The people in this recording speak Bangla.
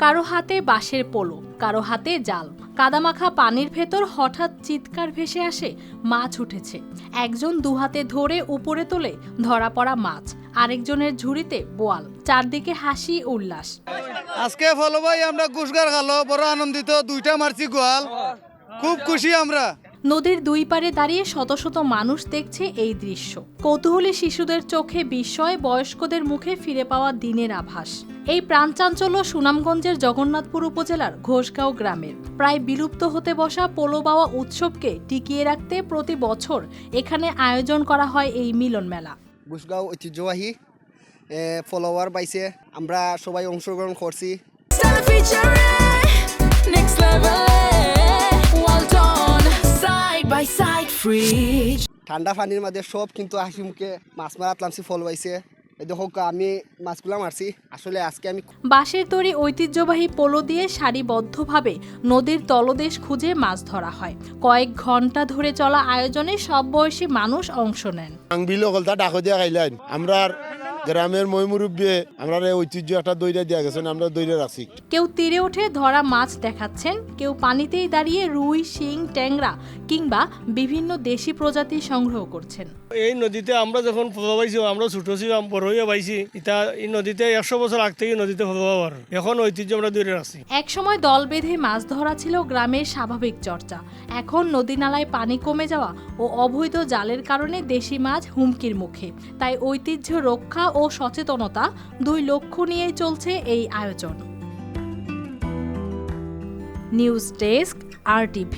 কারো হাতে বাঁশের পোলো, কারো হাতে জাল। কাদামাখা পানির ভেতর হঠাৎ চিৎকার ভেসে আসে, মাছ উঠেছে। একজন দুহাতে ধরে উপরে তোলে ধরা পড়া মাছ, আরেকজনের ঝুড়িতে বোয়াল। চারদিকে হাসি উল্লাস। আজকে ফলো ভাই আমরা কুশগার খালো বড় আনন্দিত, 2টা মারছি গোয়াল, খুব খুশি আমরা। নদীর দুই পারে দাঁড়িয়ে শত শত মানুষ দেখছে এই দৃশ্য। কৌতূহলী শিশুদের চোখে বিস্ময়, বয়স্কদের মুখে ফিরে পাওয়া দিনের আভাস। এই প্রাণচাঞ্চল্য সুনামগঞ্জের জগন্নাথপুর উপজেলার ঘোষগাঁও গ্রামের। প্রায় বিলুপ্ত হতে বসা পোলো বাওয়া উৎসবকে টিকিয়ে রাখতে প্রতি বছর এখানে আয়োজন করা হয় এই মিলন মেলা। ঘোষগাঁও ঐতিহ্যবাহী ফলোয়ার পাইছে, আমরা সবাই অংশগ্রহণ করছি। ঠান্ডা পানির মধ্যে সব কিন্তু হাসি মুখে মাছ মারা আতলামসি ফল পাইছে। দেখো আমি মাছগুলা মারছি। আসলে আজকে আমি বাঁশের তৈরি ঐতিহ্যবাহী পোলো দিয়ে সারিবদ্ধভাবে নদীর তলদেশ খুঁজে মাছ ধরা হয়। কয়েক ঘন্টা ধরে চলা আয়োজনে সব বয়সী মানুষ অংশ নেন। আমরা গ্রামের ময়মুরব্বী আমরা ঐতিহ্য একটা দইরা দিয়া গেছেন, আমরা দইরা রাখছি। কেউ তীরে উঠে ধরা মাছ দেখাচ্ছেন, কেউ পানিতেই দাঁড়িয়ে রুই, শিং, ট্যাংরা কিংবা বিভিন্ন দেশি প্রজাতি সংগ্রহ করছেন। এই নদীতে আমরা যখন ফলো পাইছি, আমরা ছোট ছিলাম, বড় হয়ে পাইছি। এটা এই নদীতে 100 বছর আগ থেকে নদীতে ফলো পাওয়ার, এখন ঐতিহ্য আমরা দূরে রাখছি। একসময় দল বেঁধে মাছ ধরা ছিল গ্রামের স্বাভাবিক চর্চা। এখন নদী নালায় পানি কমে যাওয়া ও অবৈধ জালের কারণে দেশি মাছ হুমকির মুখে। তাই ঐতিহ্য রক্ষা ও সচেতনতা, দুই লক্ষ্য নিয়েই চলছে এই আয়োজন। News desk, RTV।